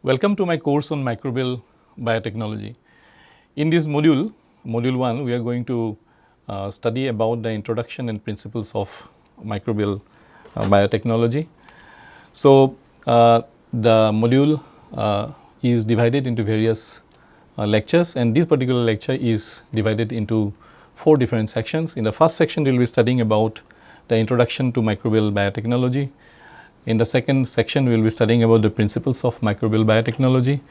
Welcome to my course on microbial biotechnology. In this module 1, we are going to study about the introduction and principles of microbial biotechnology. So, the module is divided into various lectures, and this particular lecture is divided into 4 different sections. In the first section, we will be studying about the introduction to microbial biotechnology. In the second section, we will be studying about the principles of microbial biotechnology,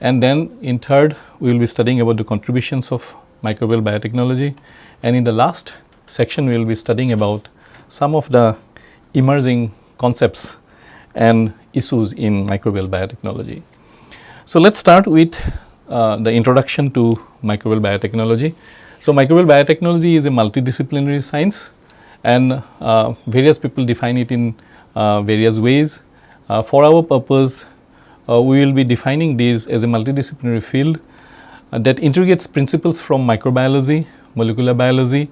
and then in third, we will be studying about the contributions of microbial biotechnology, and in the last section, we will be studying about some of the emerging concepts and issues in microbial biotechnology. So, let us start with the introduction to microbial biotechnology. So, microbial biotechnology is a multidisciplinary science, and various people define it in various ways. For our purpose, we will be defining these as a multidisciplinary field that integrates principles from microbiology, molecular biology,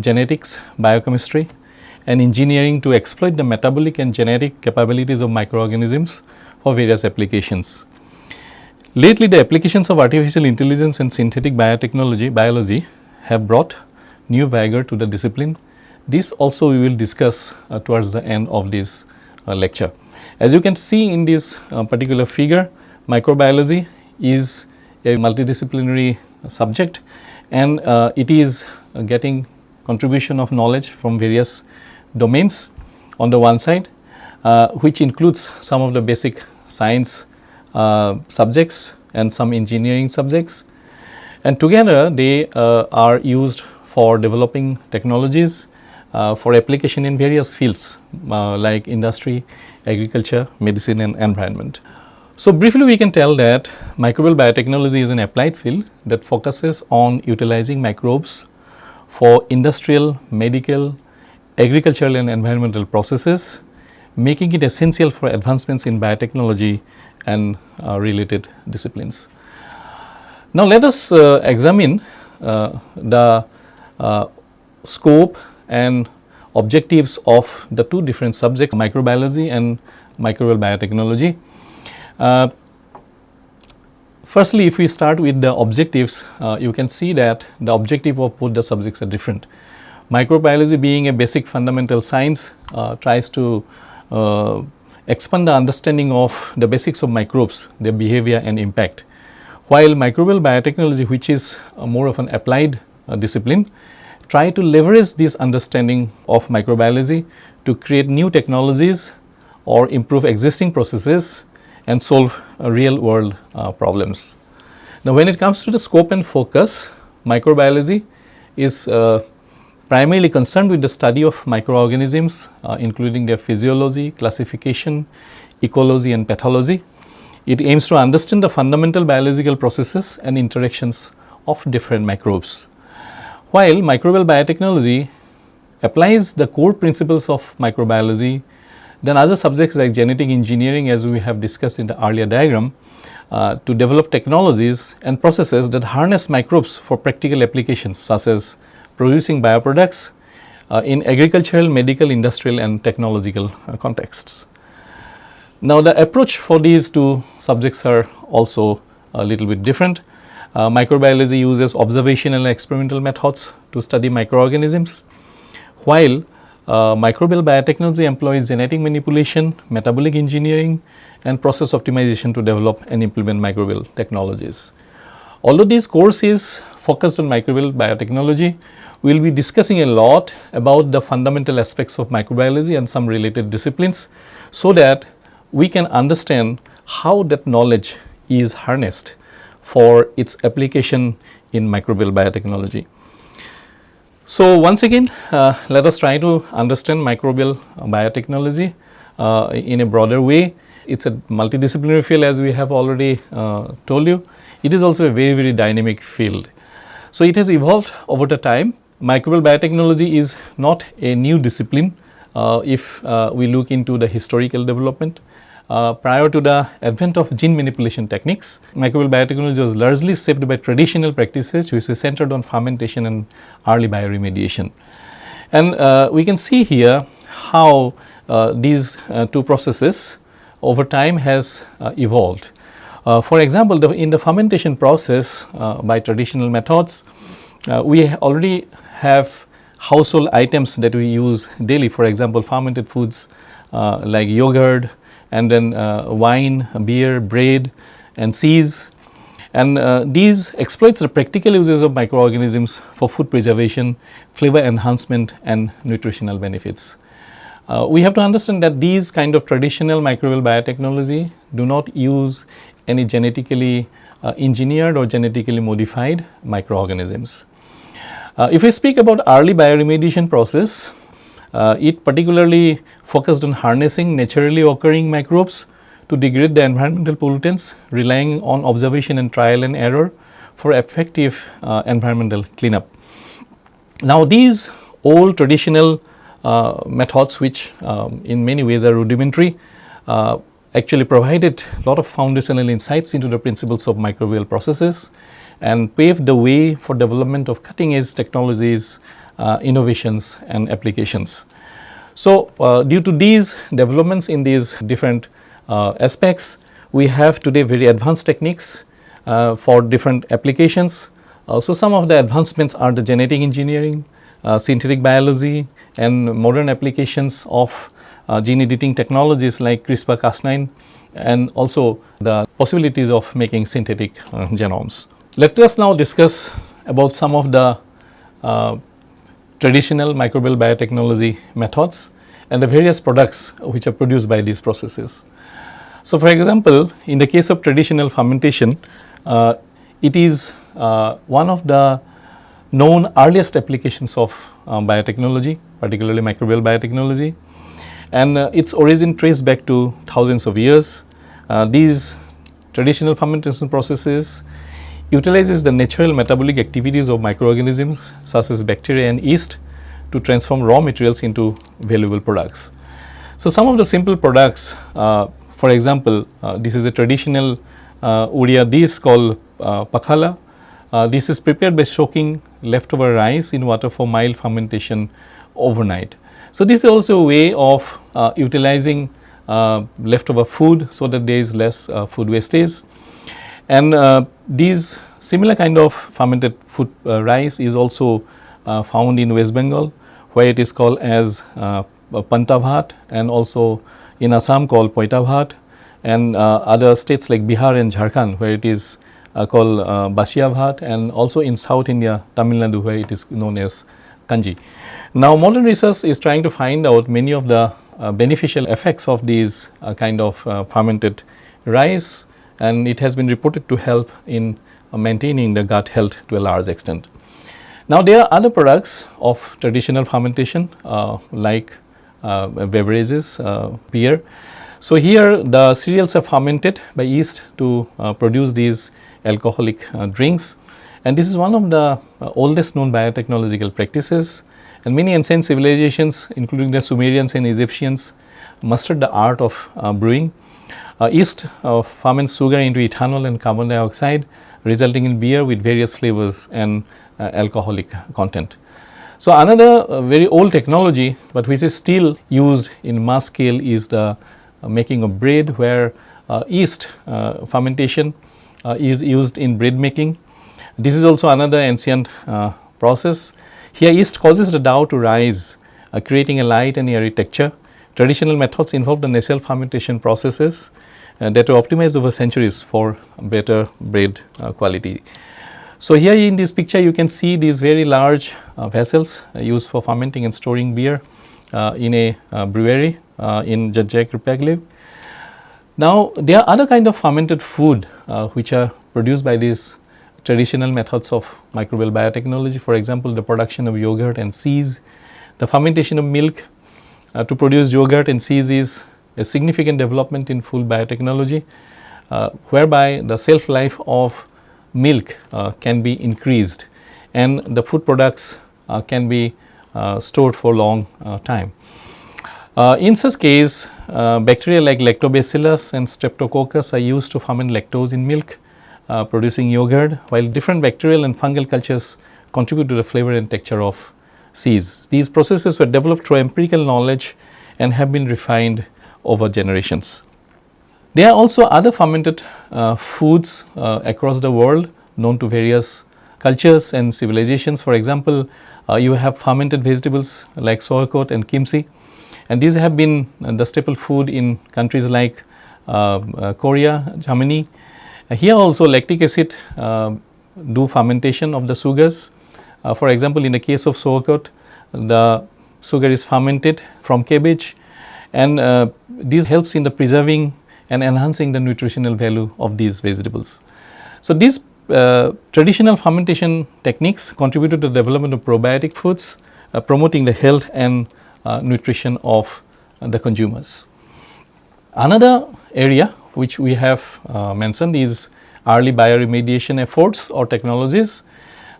genetics, biochemistry, and engineering to exploit the metabolic and genetic capabilities of microorganisms for various applications. Lately, the applications of artificial intelligence and synthetic biology have brought new vigor to the discipline. This also we will discuss towards the end of this lecture. As you can see in this particular figure, microbiology is a multidisciplinary subject, and it is getting contribution of knowledge from various domains on the one side, which includes some of the basic science subjects and some engineering subjects, and together they are used for developing technologies for application in various fields like industry, agriculture, medicine and environment. So, briefly we can tell that microbial biotechnology is an applied field that focuses on utilizing microbes for industrial, medical, agricultural and environmental processes, making it essential for advancements in biotechnology and related disciplines. Now, let us examine the scope and objectives of the two different subjects, microbiology and microbial biotechnology. Firstly, if we start with the objectives, you can see that the objective of both the subjects are different. Microbiology, being a basic fundamental science, tries to expand the understanding of the basics of microbes, their behavior and impact, while microbial biotechnology, which is more of an applied discipline, try to leverage this understanding of microbiology to create new technologies or improve existing processes and solve real world problems. Now, when it comes to the scope and focus, microbiology is primarily concerned with the study of microorganisms, including their physiology, classification, ecology and pathology. It aims to understand the fundamental biological processes and interactions of different microbes. While microbial biotechnology applies the core principles of microbiology, then other subjects like genetic engineering, as we have discussed in the earlier diagram, to develop technologies and processes that harness microbes for practical applications such as producing bioproducts in agricultural, medical, industrial and technological contexts. Now, the approach for these two subjects are also a little bit different. Microbiology uses observational and experimental methods to study microorganisms, while microbial biotechnology employs genetic manipulation, metabolic engineering and process optimization to develop and implement microbial technologies. Although this course is focused on microbial biotechnology, we will be discussing a lot about the fundamental aspects of microbiology and some related disciplines, so that we can understand how that knowledge is harnessed for its application in microbial biotechnology. So, once again, let us try to understand microbial biotechnology in a broader way. It is a multidisciplinary field, as we have already told you. It is also a very dynamic field. So, it has evolved over the time. Microbial biotechnology is not a new discipline if we look into the historical development. Prior to the advent of gene manipulation techniques, microbial biotechnology was largely shaped by traditional practices which were centered on fermentation and early bioremediation. And we can see here how these two processes over time has evolved. For example, in the fermentation process by traditional methods, we already have household items that we use daily. For example, fermented foods like yogurt, and then wine, beer, bread and cheese, and these exploits the practical uses of microorganisms for food preservation, flavor enhancement and nutritional benefits. We have to understand that these kind of traditional microbial biotechnology do not use any genetically engineered or genetically modified microorganisms. If we speak about early bioremediation process, it particularly focused on harnessing naturally occurring microbes to degrade the environmental pollutants, relying on observation and trial and error for effective environmental cleanup. Now, these old traditional methods, which in many ways are rudimentary, actually provided a lot of foundational insights into the principles of microbial processes and paved the way for development of cutting edge technologies, innovations and applications. So, due to these developments in these different aspects, we have today very advanced techniques for different applications. So, some of the advancements are the genetic engineering, synthetic biology and modern applications of gene editing technologies like CRISPR-Cas9 and also the possibilities of making synthetic genomes. Let us now discuss about some of the traditional microbial biotechnology methods and the various products which are produced by these processes. So, for example, in the case of traditional fermentation, it is one of the known earliest applications of biotechnology, particularly microbial biotechnology, and its origin traced back to thousands of years. These traditional fermentation processes utilizes the natural metabolic activities of microorganisms such as bacteria and yeast to transform raw materials into valuable products. So, some of the simple products, for example, this is a traditional Uriya dish called pakhala. This is prepared by soaking leftover rice in water for mild fermentation overnight. So, this is also a way of utilizing leftover food so that there is less food wastage, and these similar kind of fermented food rice is also found in West Bengal, where it is called as panta bhat, and also in Assam called poita bhat, and other states like Bihar and Jharkhand where it is called basia bhat, and also in South India, Tamil Nadu, where it is known as kanji. Now, modern research is trying to find out many of the beneficial effects of these kind of fermented rice, and it has been reported to help in maintaining the gut health to a large extent. Now, there are other products of traditional fermentation like beverages, beer. So, here the cereals are fermented by yeast to produce these alcoholic drinks, and this is one of the oldest known biotechnological practices, and many ancient civilizations including the Sumerians and Egyptians mastered the art of brewing. Yeast ferments sugar into ethanol and carbon dioxide, resulting in beer with various flavors and alcoholic content. So, another very old technology, but which is still used in mass scale, is the making of bread, where yeast fermentation is used in bread making. This is also another ancient process. Here, yeast causes the dough to rise, creating a light and airy texture. Traditional methods involve the natural fermentation processes that were optimized over centuries for better bread quality. So, here in this picture you can see these very large vessels used for fermenting and storing beer in a brewery in Jajjak. Now, there are other kind of fermented food which are produced by these traditional methods of microbial biotechnology. For example, the production of yogurt and cheese, the fermentation of milk to produce yogurt and cheese is a significant development in food biotechnology, whereby the shelf life of milk can be increased and the food products can be stored for long time. In such case, bacteria like lactobacillus and streptococcus are used to ferment lactose in milk, producing yogurt, while different bacterial and fungal cultures contribute to the flavor and texture of cheese. These processes were developed through empirical knowledge and have been refined over generations. There are also other fermented foods across the world known to various cultures and civilizations. For example, you have fermented vegetables like sauerkraut and kimchi, and these have been the staple food in countries like Korea, Germany. Here also lactic acid do fermentation of the sugars. For example, in the case of sauerkraut, the sugar is fermented from cabbage, and this helps in the preserving and enhancing the nutritional value of these vegetables. So, these traditional fermentation techniques contributed to the development of probiotic foods, promoting the health and nutrition of the consumers. Another area which we have mentioned is early bioremediation efforts or technologies.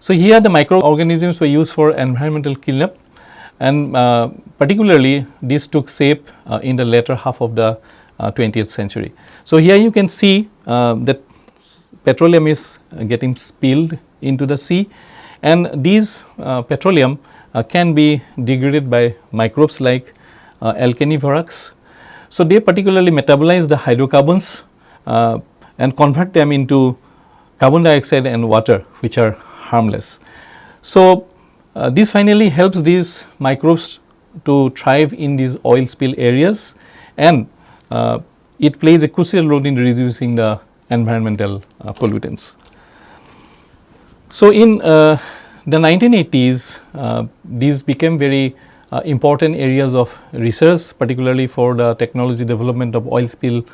So, here the microorganisms were used for environmental cleanup, and particularly this took shape in the latter half of the 20th century. So, here you can see that petroleum is getting spilled into the sea, and these petroleum can be degraded by microbes like alkanivirax. So, they particularly metabolize the hydrocarbons and convert them into carbon dioxide and water, which are harmless. So, this finally helps these microbes to thrive in these oil spill areas, and it plays a crucial role in reducing the environmental pollutants. So, in the 1980s, these became very important areas of research, particularly for the technology development of oil spill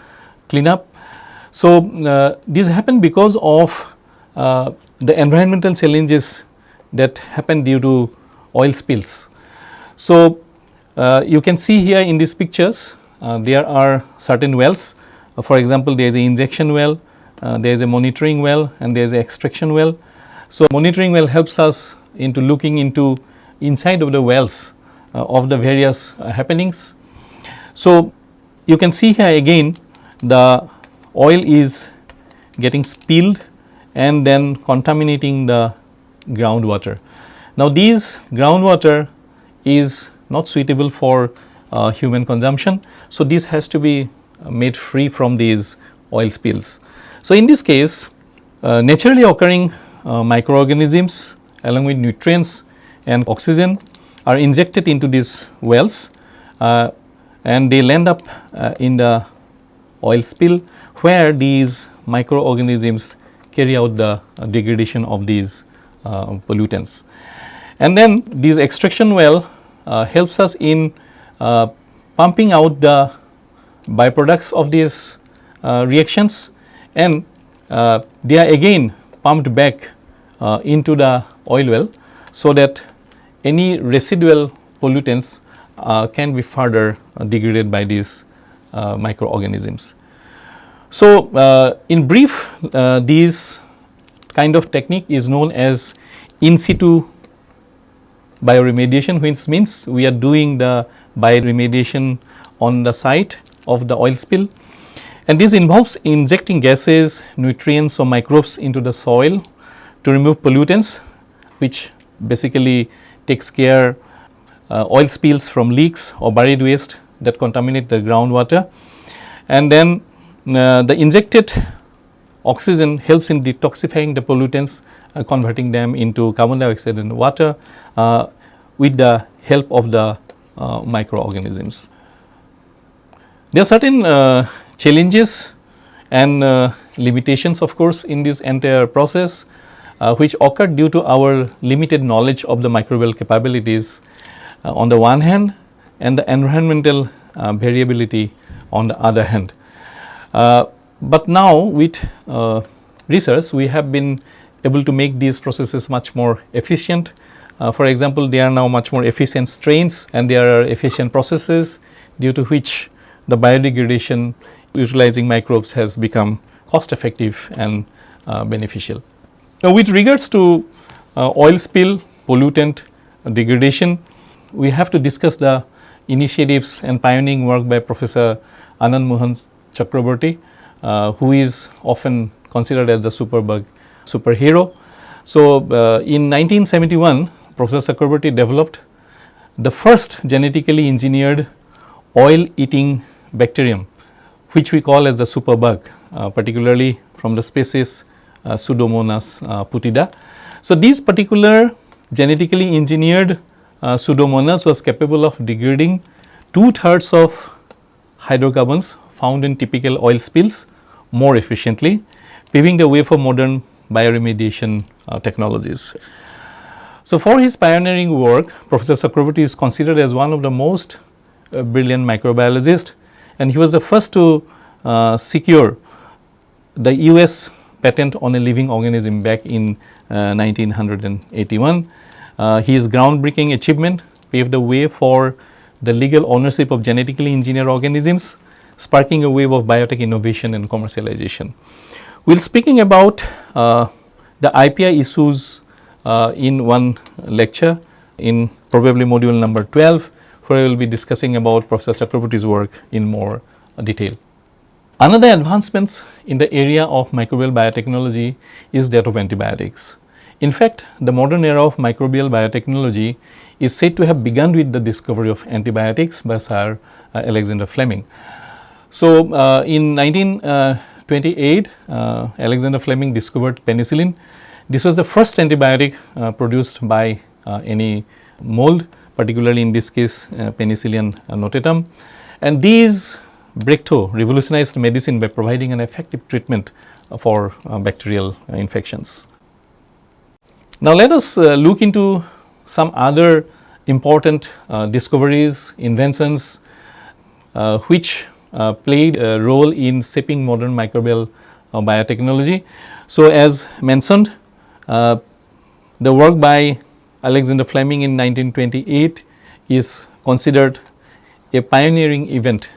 cleanup. So, this happened because of the environmental challenges that happen due to oil spills. So, you can see here in these pictures there are certain wells. For example, there is an injection well, there is a monitoring well, and there is an extraction well. So, monitoring well helps us into looking into inside of the wells of the various happenings. So, you can see here again the oil is getting spilled and then contaminating the groundwater. Now, these groundwater is not suitable for human consumption. So, this has to be made free from these oil spills. So, in this case naturally occurring microorganisms along with nutrients and oxygen are injected into these wells and they land up in the oil spill, where these microorganisms carry out the degradation of these pollutants. And then this extraction well helps us in pumping out the byproducts of these reactions, and they are again pumped back into the oil well, so that any residual pollutants can be further degraded by these microorganisms. So, in brief, this kind of technique is known as in situ bioremediation, which means we are doing the bioremediation on the site of the oil spill, and this involves injecting gases, nutrients or microbes into the soil to remove pollutants, which basically takes care oil spills from leaks or buried waste that contaminate the groundwater, and then the injected oxygen helps in detoxifying the pollutants, converting them into carbon dioxide and water with the help of the microorganisms. There are certain challenges and limitations, of course, in this entire process which occur due to our limited knowledge of the microbial capabilities on the one hand, and the environmental variability on the other hand. But now with research we have been able to make these processes much more efficient. For example, they are now much more efficient strains, and there are efficient processes due to which the biodegradation utilizing microbes has become cost effective and beneficial. Now, with regards to oil spill pollutant degradation, we have to discuss the initiatives and pioneering work by Professor Anand Mohan Chakraborty, who is often considered as the superbug superhero. So, in 1971, Professor Chakraborty developed the first genetically engineered oil eating bacterium, which we call as the superbug, particularly from the species Pseudomonas putida. So, these particular genetically engineered Pseudomonas was capable of degrading 2/3 of hydrocarbons found in typical oil spills more efficiently, paving the way for modern bioremediation technologies. So, for his pioneering work, Professor Chakraborty is considered as one of the most brilliant microbiologists, and he was the first to secure the US patent on a living organism back in 1981. His groundbreaking achievement paved the way for the legal ownership of genetically engineered organisms, sparking a wave of biotech innovation and commercialization. We will be speaking about the IPI issues in one lecture in probably module number 12, where I will be discussing about Professor Chakraborty's work in more detail. Another advancements in the area of microbial biotechnology is that of antibiotics. In fact, the modern era of microbial biotechnology is said to have begun with the discovery of antibiotics by Sir Alexander Fleming. So, in 1928, Alexander Fleming discovered penicillin. This was the first antibiotic produced by any mold, particularly in this case Penicillium notatum, and these breakthrough revolutionized medicine by providing an effective treatment for bacterial infections. Now, let us look into some other important discoveries, inventions which played a role in shaping modern microbial biotechnology. So, as mentioned, the work by Alexander Fleming in 1928 is considered a pioneering event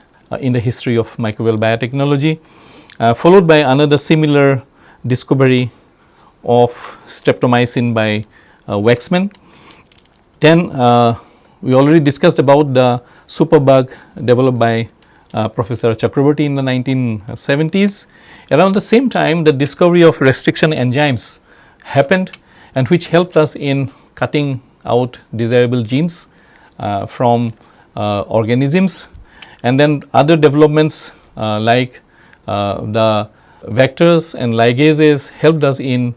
in the history of microbial biotechnology, followed by another similar discovery of streptomycin by Waxman. Then we already discussed about the superbug developed by Professor Chakraborty in the 1970s. Around the same time, the discovery of restriction enzymes happened, and which helped us in cutting out desirable genes from organisms. And then other developments like the vectors and ligases helped us in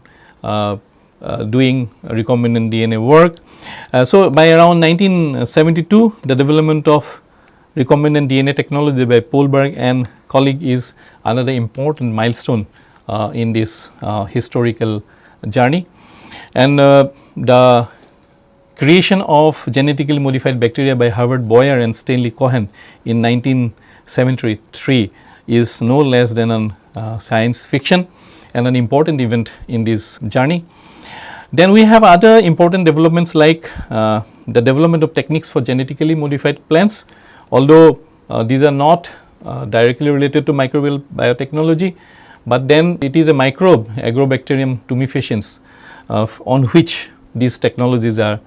doing recombinant DNA work. So, by around 1972, the development of recombinant DNA technology by Polberg and colleague is another important milestone in this historical journey. And the creation of genetically modified bacteria by Herbert Boyer and Stanley Cohen in 1973 is no less than a science fiction and an important event in this journey. Then we have other important developments like the development of techniques for genetically modified plants, although these are not directly related to microbial biotechnology, but then it is a microbe, Agrobacterium tumefaciens, on which these technologies are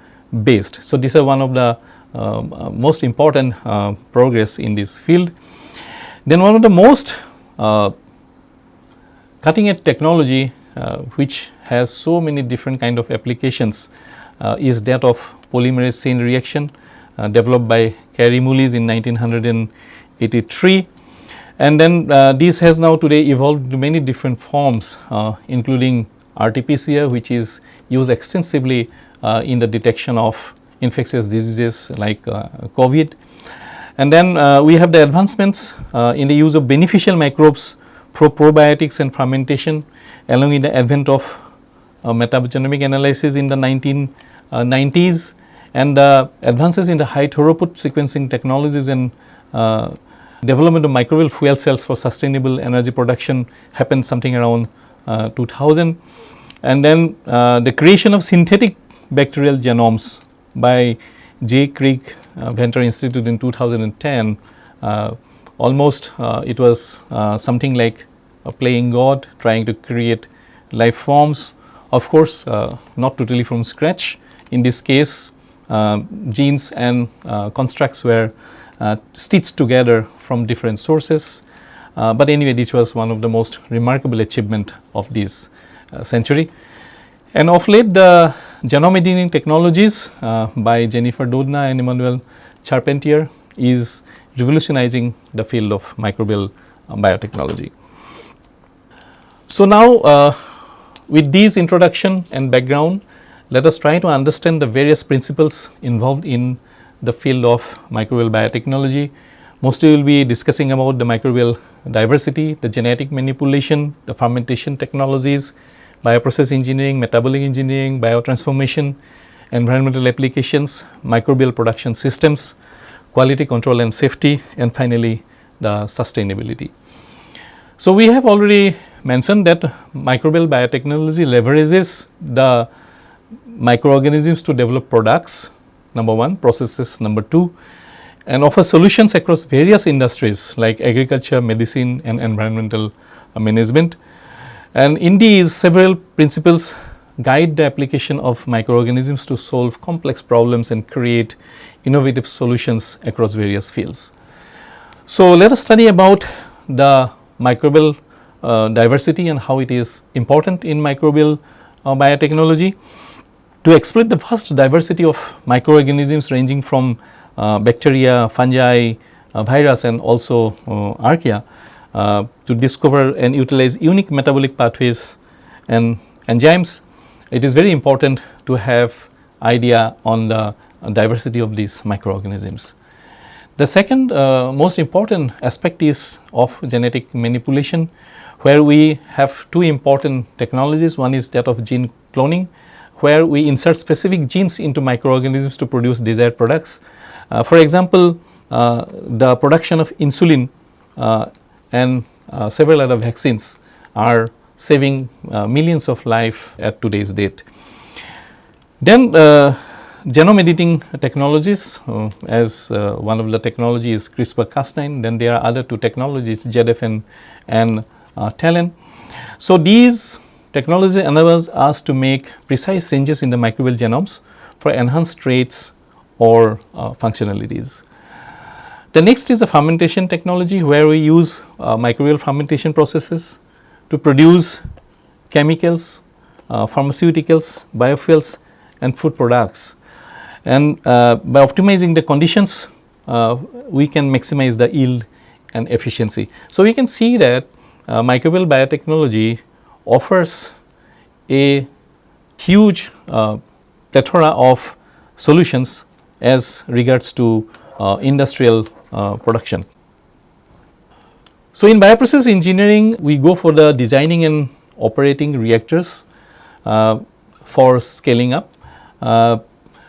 based. So, these are one of the most important progress in this field. Then one of the most cutting edge technology which has so many different kind of applications is that of polymerase chain reaction developed by Carey Mullis in 1983, and then this has now today evolved to many different forms including RT-PCR, which is used extensively in the detection of infectious diseases like COVID. And then we have the advancements in the use of beneficial microbes for probiotics and fermentation, along with the advent of metabogenomic analysis in the 1990s, and the advances in the high throughput sequencing technologies and development of microbial fuel cells for sustainable energy production happened something around 2000. And then the creation of synthetic bacterial genomes by J. Krieg Venter Institute in 2010, almost it was something like playing God, trying to create life forms, of course not totally from scratch. In this case, genes and constructs were stitched together from different sources, but anyway, this was one of the most remarkable achievement of this century. And of late, the genome editing technologies by Jennifer Doudna and Emmanuel Charpentier is revolutionizing the field of microbial biotechnology. So, now with this introduction and background, let us try to understand the various principles involved in the field of microbial biotechnology. Mostly we will be discussing about the microbial diversity, the genetic manipulation, the fermentation technologies, bioprocess engineering, metabolic engineering, biotransformation, environmental applications, microbial production systems, quality control and safety, and finally the sustainability. So, we have already mentioned that microbial biotechnology leverages the microorganisms to develop products, number 1, processes number 2, and offer solutions across various industries like agriculture, medicine and environmental management. And in these, several principles guide the application of microorganisms to solve complex problems and create innovative solutions across various fields. So, let us study about the microbial diversity and how it is important in microbial biotechnology. To exploit the vast diversity of microorganisms ranging from bacteria, fungi, virus and also archaea, to discover and utilize unique metabolic pathways and enzymes, it is very important to have idea on the diversity of these microorganisms. The second most important aspect is of genetic manipulation, where we have two important technologies. One is that of gene cloning, where we insert specific genes into microorganisms to produce desired products. For example, the production of insulin and several other vaccines are saving millions of lives at today's date. Then genome editing technologies, as one of the technologies is CRISPR-Cas9, then there are other two technologies, ZFN and TALEN. So, these technologies enables us to make precise changes in the microbial genomes for enhanced traits or functionalities. The next is the fermentation technology, where we use microbial fermentation processes to produce chemicals, pharmaceuticals, biofuels and food products. And by optimizing the conditions, we can maximize the yield and efficiency. So, we can see that microbial biotechnology offers a huge plethora of solutions as regards to industrial production. So, in bioprocess engineering, we go for the designing and operating reactors for scaling up.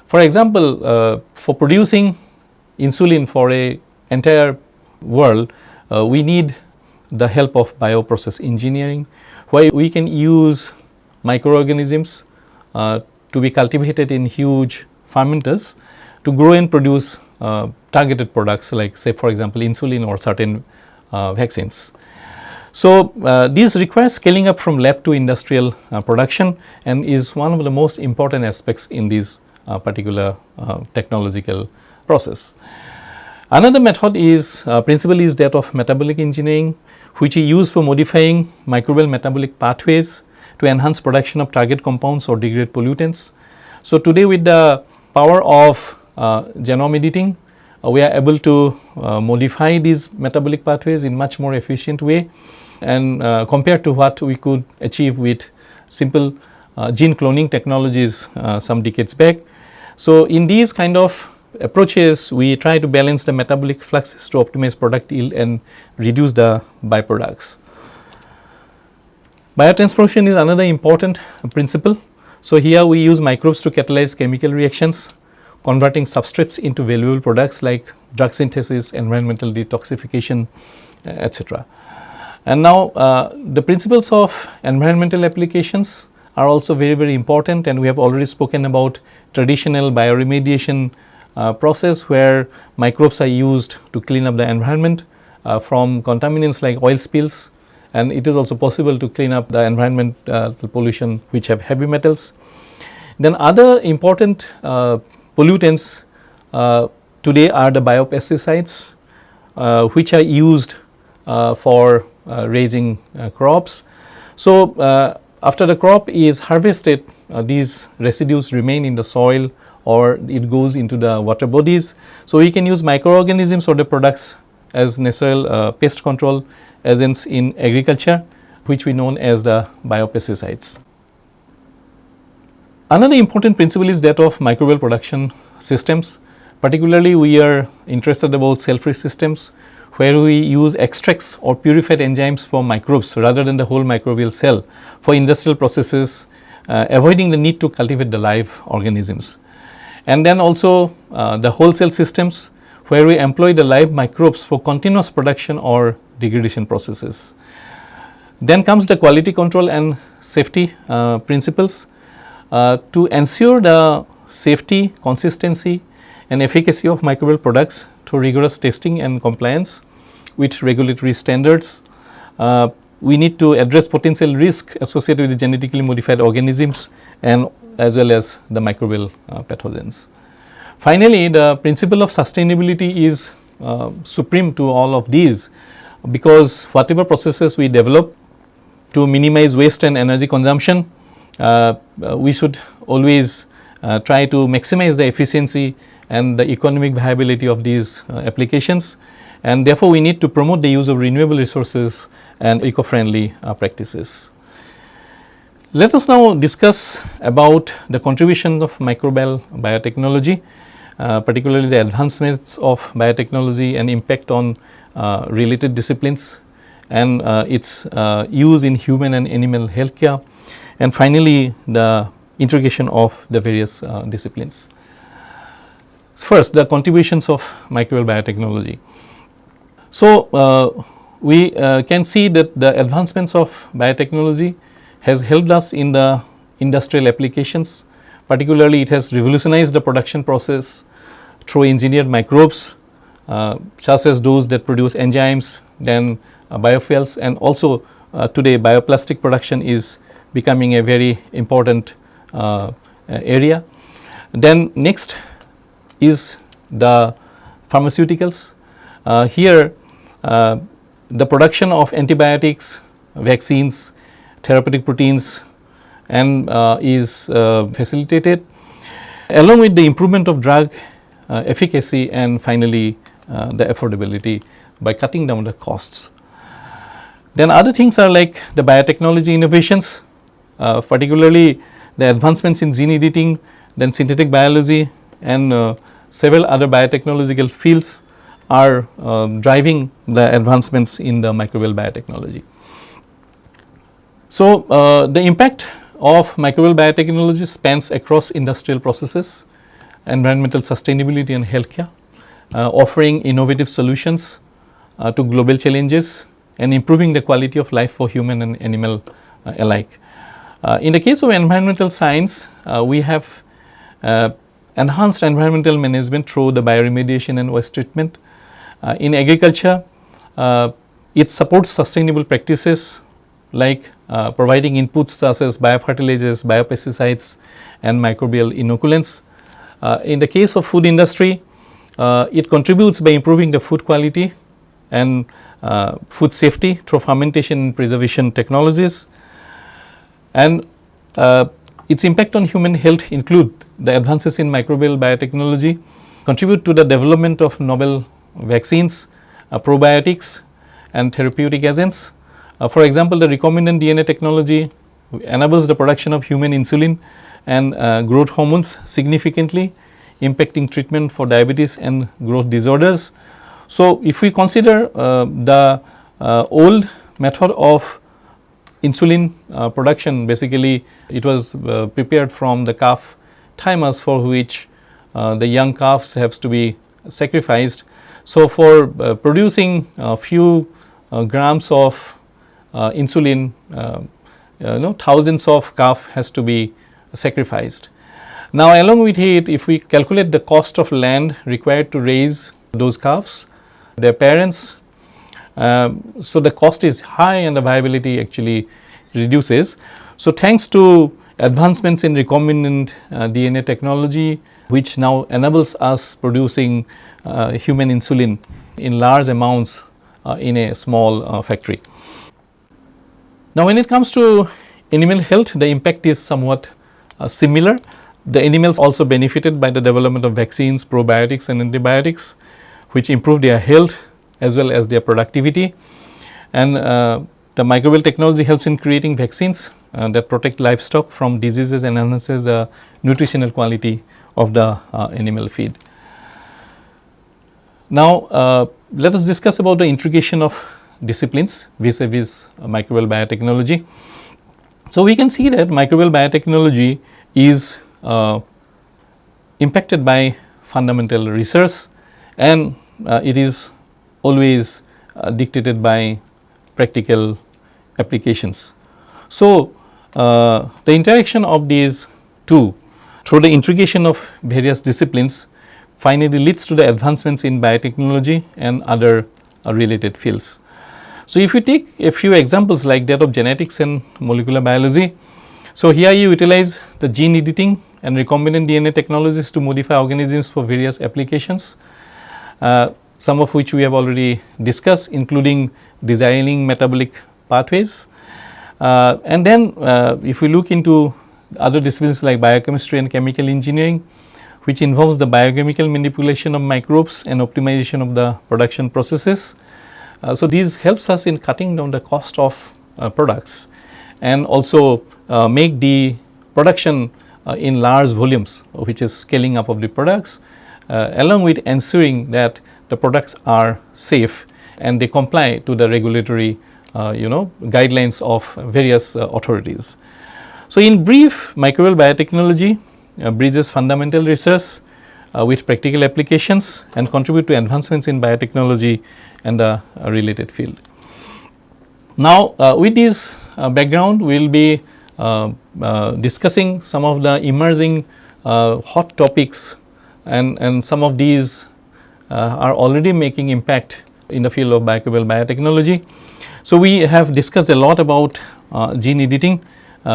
For example, for producing insulin for a entire world, we need the help of bioprocess engineering, where we can use microorganisms to be cultivated in huge fermenters to grow and produce targeted products like, say, for example, insulin or certain vaccines. So, this requires scaling up from lab to industrial production and is one of the most important aspects in this particular technological process. Another method is principle is that of metabolic engineering, which is used for modifying microbial metabolic pathways to enhance production of target compounds or degrade pollutants. So, today with the power of genome editing, we are able to modify these metabolic pathways in much more efficient way, and compared to what we could achieve with simple gene cloning technologies some decades back. So, in these kind of approaches, we try to balance the metabolic fluxes to optimize product yield and reduce the byproducts. Biotransformation is another important principle. So, here we use microbes to catalyze chemical reactions, converting substrates into valuable products like drug synthesis, environmental detoxification, etc. And now, the principles of environmental applications are also very important, and we have already spoken about traditional bioremediation process, where microbes are used to clean up the environment from contaminants like oil spills, and it is also possible to clean up the environment pollution which have heavy metals. Then other important pollutants today are the biopesticides, which are used for raising crops. So, after the crop is harvested, these residues remain in the soil or it goes into the water bodies. So, we can use microorganisms or the products as natural pest control agents in agriculture, which we know as the biopesticides. Another important principle is that of microbial production systems. Particularly, we are interested about cell-free systems, where we use extracts or purified enzymes for microbes rather than the whole microbial cell for industrial processes, avoiding the need to cultivate the live organisms. And then also the whole cell systems, where we employ the live microbes for continuous production or degradation processes. Then comes the quality control and safety principles to ensure the safety, consistency and efficacy of microbial products through rigorous testing and compliance with regulatory standards. We need to address potential risk associated with genetically modified organisms and as well as the microbial pathogens. Finally, the principle of sustainability is supreme to all of these, because whatever processes we develop to minimize waste and energy consumption, we should always try to maximize the efficiency and the economic viability of these applications, and therefore, we need to promote the use of renewable resources and eco-friendly practices. Let us now discuss about the contribution of microbial biotechnology, particularly the advancements of biotechnology and impact on related disciplines, and its use in human and animal healthcare, and finally, the integration of the various disciplines. First, the contributions of microbial biotechnology. So, we can see that the advancements of biotechnology has helped us in the industrial applications. Particularly, it has revolutionized the production process through engineered microbes, such as those that produce enzymes, then biofuels, and also today bioplastic production is becoming a very important area. Then next is the pharmaceuticals. Here the production of antibiotics, vaccines, therapeutic proteins and is facilitated, along with the improvement of drug efficacy and finally the affordability by cutting down the costs. Then other things are like the biotechnology innovations, particularly the advancements in gene editing, then synthetic biology and several other biotechnological fields are driving the advancements in the microbial biotechnology. So, the impact of microbial biotechnology spans across industrial processes, environmental sustainability and healthcare, offering innovative solutions to global challenges and improving the quality of life for human and animal alike. In the case of environmental science, we have enhanced environmental management through the bioremediation and waste treatment. In agriculture, it supports sustainable practices like providing inputs such as biofertilizers, biopesticides and microbial inoculants. In the case of food industry, it contributes by improving the food quality and food safety through fermentation and preservation technologies, and its impact on human health include the advances in microbial biotechnology, contribute to the development of novel vaccines, probiotics and therapeutic agents. For example, the recombinant DNA technology enables the production of human insulin and growth hormones significantly, impacting treatment for diabetes and growth disorders. So, if we consider the old method of insulin production, basically it was prepared from the calf thymus, for which the young calves have to be sacrificed. So, for producing a few grams of insulin, thousands of calf has to be sacrificed. Now, along with it, if we calculate the cost of land required to raise those calves, their parents, so the cost is high and the viability actually reduces. So, thanks to advancements in recombinant DNA technology, which now enables us producing human insulin in large amounts in a small factory. Now, when it comes to animal health, the impact is somewhat similar. The animals also benefited by the development of vaccines, probiotics and antibiotics, which improve their health as well as their productivity. And the microbial technology helps in creating vaccines that protect livestock from diseases and enhances the nutritional quality of the animal feed. Now, let us discuss about the integration of disciplines vis-a-vis microbial biotechnology. So, we can see that microbial biotechnology is impacted by fundamental research, and it is always dictated by practical applications. So, the interaction of these two through the integration of various disciplines finally leads to the advancements in biotechnology and other related fields. So, if you take a few examples like that of genetics and molecular biology, so here you utilize the gene editing and recombinant DNA technologies to modify organisms for various applications, some of which we have already discussed, including designing metabolic pathways. And then if we look into other disciplines like biochemistry and chemical engineering, which involves the biochemical manipulation of microbes and optimization of the production processes. So, these helps us in cutting down the cost of products and also make the production in large volumes, which is scaling up of the products, along with ensuring that the products are safe and they comply to the regulatory guidelines of various authorities. So, in brief, microbial biotechnology bridges fundamental research with practical applications and contribute to advancements in biotechnology and the related field. Now, with this background, we will be discussing some of the emerging hot topics, and some of these are already making impact in the field of microbial biotechnology. So, we have discussed a lot about gene editing,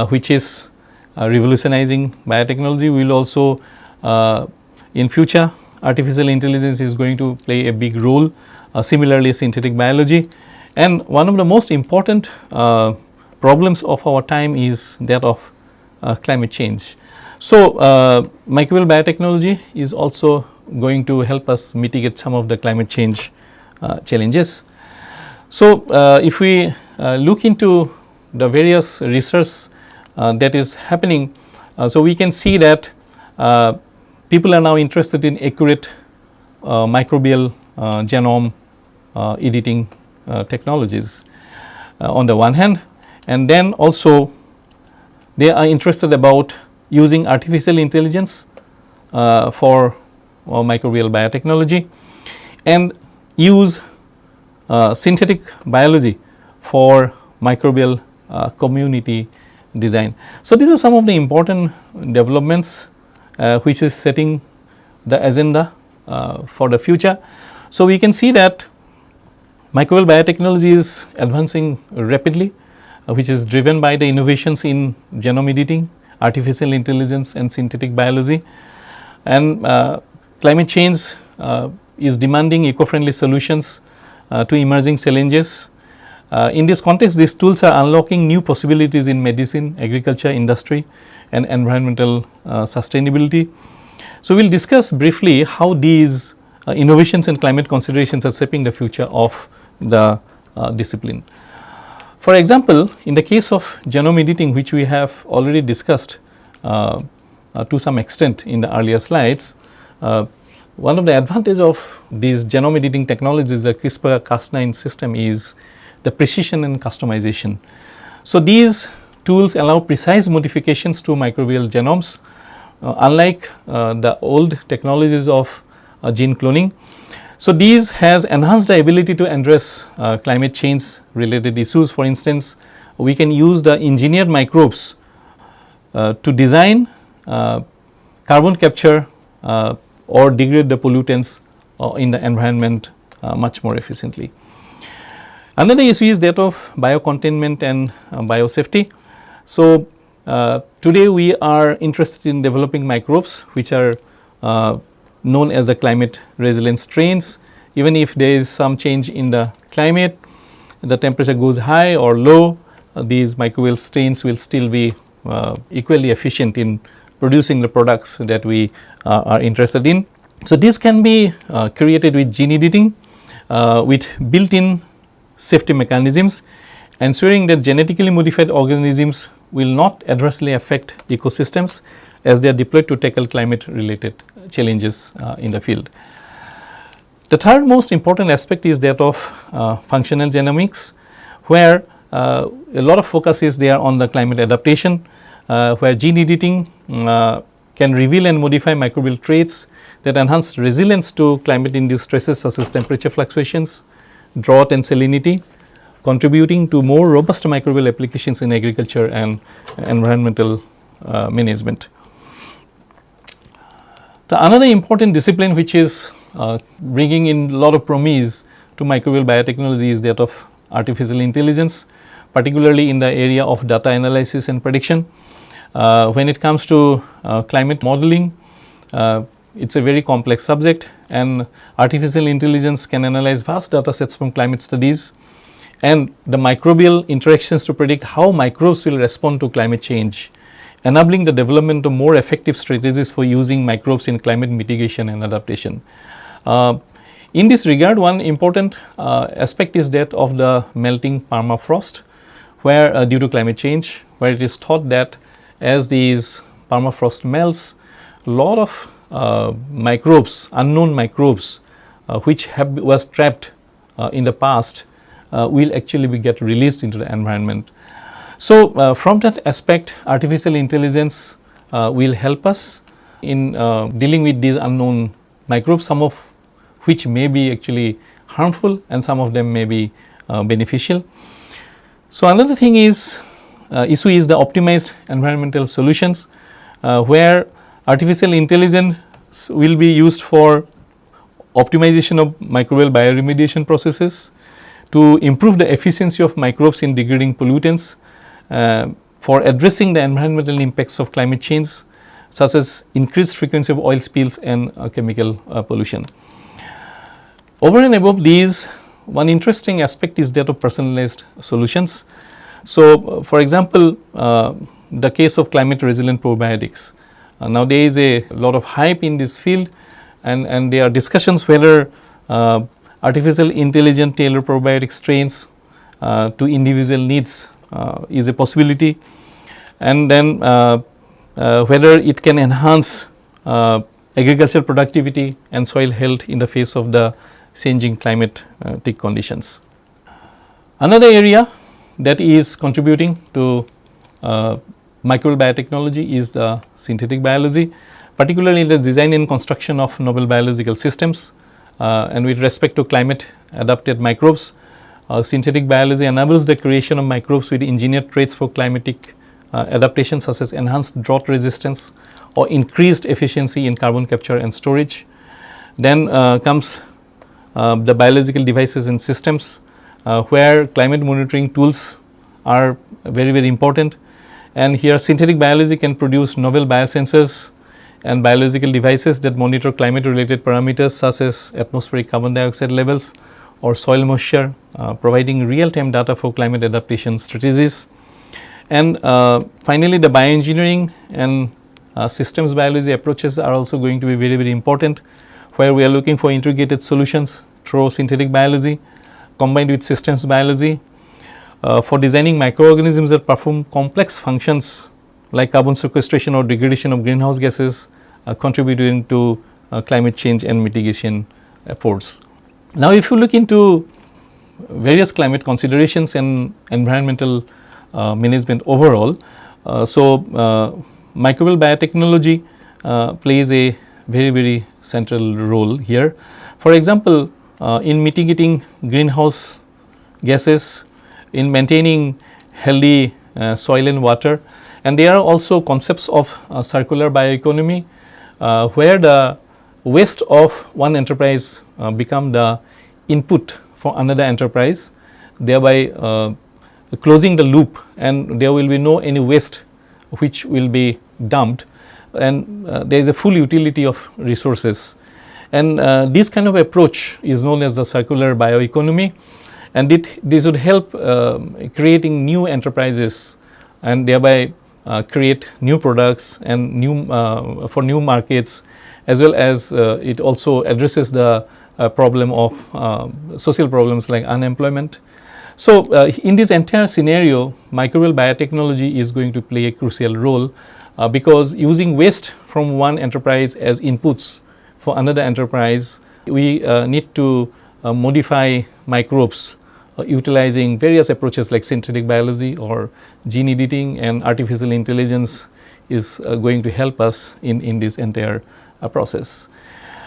which is revolutionizing biotechnology. We will also in future artificial intelligence is going to play a big role, similarly synthetic biology, and one of the most important problems of our time is that of climate change. So, microbial biotechnology is also going to help us mitigate some of the climate change challenges. So, if we look into the various research that is happening, so we can see that people are now interested in accurate microbial genome editing technologies on the one hand, and then also they are interested about using artificial intelligence for microbial biotechnology and use synthetic biology for microbial community design. So, these are some of the important developments which is setting the agenda for the future. So, we can see that microbial biotechnology is advancing rapidly, which is driven by the innovations in genome editing, artificial intelligence and synthetic biology, and climate change is demanding eco-friendly solutions to emerging challenges. In this context, these tools are unlocking new possibilities in medicine, agriculture, industry and environmental sustainability. So, we will discuss briefly how these innovations and climate considerations are shaping the future of the discipline. For example, in the case of genome editing, which we have already discussed to some extent in the earlier slides, one of the advantage of these genome editing technologies, the CRISPR-Cas9 system, is the precision and customization. So, these tools allow precise modifications to microbial genomes, unlike the old technologies of gene cloning. So, these has enhanced the ability to address climate change related issues. For instance, we can use the engineered microbes to design carbon capture or degrade the pollutants in the environment much more efficiently. Another issue is that of biocontainment and biosafety. So, today we are interested in developing microbes which are known as the climate resilient strains. Even if there is some change in the climate, the temperature goes high or low, these microbial strains will still be equally efficient in producing the products that we are interested in. So, this can be created with gene editing with built-in safety mechanisms, ensuring that genetically modified organisms will not adversely affect ecosystems as they are deployed to tackle climate related challenges in the field. The third most important aspect is that of functional genomics, where a lot of focus is there on the climate adaptation, where gene editing can reveal and modify microbial traits that enhance resilience to climate induced stresses such as temperature fluctuations, drought and salinity, contributing to more robust microbial applications in agriculture and environmental management. The another important discipline which is bringing in a lot of promise to microbial biotechnology is that of artificial intelligence, particularly in the area of data analysis and prediction. When it comes to climate modeling, it is a very complex subject, and artificial intelligence can analyze vast data sets from climate studies and the microbial interactions to predict how microbes will respond to climate change, enabling the development of more effective strategies for using microbes in climate mitigation and adaptation. In this regard, one important aspect is that of the melting permafrost, where due to climate change, where it is thought that as these permafrost melts, a lot of microbes, unknown microbes, which was trapped in the past, will actually get released into the environment. So, from that aspect, artificial intelligence will help us in dealing with these unknown microbes, some of which may be actually harmful and some of them may be beneficial. So, another thing is issue is the optimized environmental solutions, where artificial intelligence will be used for optimization of microbial bioremediation processes, to improve the efficiency of microbes in degrading pollutants, for addressing the environmental impacts of climate change, such as increased frequency of oil spills and chemical pollution. Over and above these, one interesting aspect is that of personalized solutions. So, for example, the case of climate resilient probiotics. Now, there is a lot of hype in this field, and there are discussions whether artificial intelligent tailored probiotic strains to individual needs is a possibility, and then whether it can enhance agricultural productivity and soil health in the face of the changing climatic conditions. Another area that is contributing to microbial biotechnology is the synthetic biology, particularly in the design and construction of novel biological systems, and with respect to climate adapted microbes. Synthetic biology enables the creation of microbes with engineered traits for climatic adaptation, such as enhanced drought resistance or increased efficiency in carbon capture and storage. Then comes the biological devices and systems, where climate monitoring tools are very important, and here synthetic biology can produce novel biosensors and biological devices that monitor climate related parameters such as atmospheric carbon dioxide levels or soil moisture, providing real time data for climate adaptation strategies. And finally, the bioengineering and systems biology approaches are also going to be very important, where we are looking for integrated solutions through synthetic biology combined with systems biology for designing microorganisms that perform complex functions like carbon sequestration or degradation of greenhouse gases, contributing to climate change and mitigation efforts. Now, if you look into various climate considerations and environmental management overall, microbial biotechnology plays a very central role here. For example, in mitigating greenhouse gases, in maintaining healthy soil and water, and there are also concepts of circular bioeconomy, where the waste of one enterprise become the input for another enterprise, thereby closing the loop, and there will be no any waste which will be dumped, and there is a full utility of resources. And this kind of approach is known as the circular bioeconomy, and this would help creating new enterprises and thereby create new products and new for new markets, as well as it also addresses the problem of social problems like unemployment. So, in this entire scenario, microbial biotechnology is going to play a crucial role, because using waste from one enterprise as inputs for another enterprise, we need to modify microbes utilizing various approaches like synthetic biology or gene editing, and artificial intelligence is going to help us in this entire process.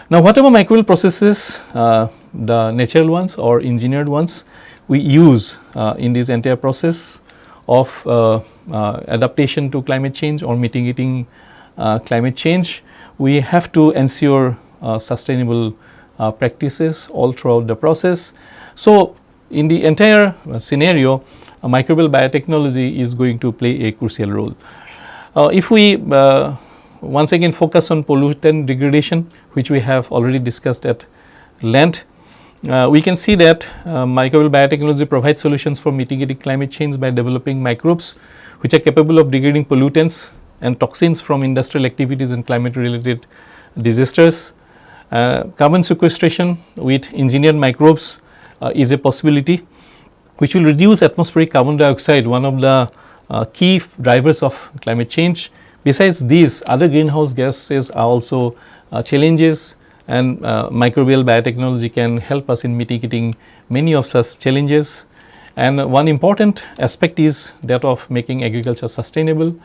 Now, whatever microbial processes, the natural ones or engineered ones, we use in this entire process of adaptation to climate change or mitigating climate change, we have to ensure sustainable practices all throughout the process. So, in the entire scenario, microbial biotechnology is going to play a crucial role. If we once again focus on pollutant degradation, which we have already discussed at length, we can see that microbial biotechnology provides solutions for mitigating climate change by developing microbes which are capable of degrading pollutants and toxins from industrial activities and climate related disasters. Carbon sequestration with engineered microbes is a possibility which will reduce atmospheric carbon dioxide, one of the key drivers of climate change. Besides these, other greenhouse gases are also challenges, and microbial biotechnology can help us in mitigating many of such challenges. And one important aspect is that of making agriculture sustainable.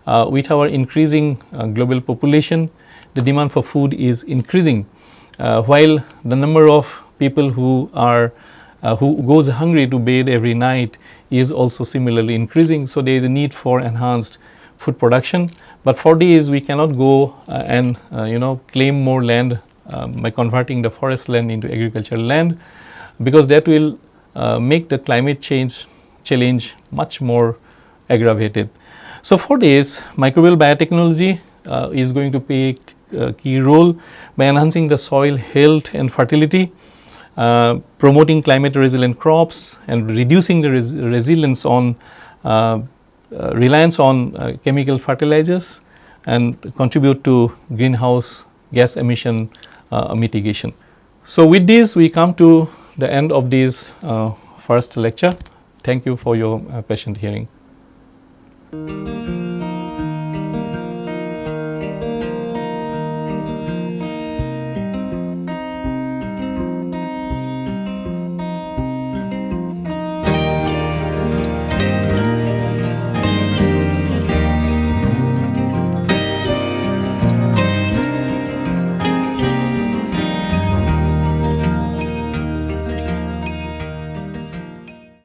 With our increasing global population, the demand for food is increasing, while the number of people who goes hungry to bed every night is also similarly increasing. So, there is a need for enhanced food production, but for this we cannot go and claim more land by converting the forest land into agricultural land, because that will make the climate change challenge much more aggravated. So, for this, microbial biotechnology is going to play a key role by enhancing the soil health and fertility, promoting climate resilient crops, and reducing the resilience on reliance on chemical fertilizers, and contribute to greenhouse gas emission mitigation. So, with this we come to the end of this first lecture. Thank you for your patient hearing.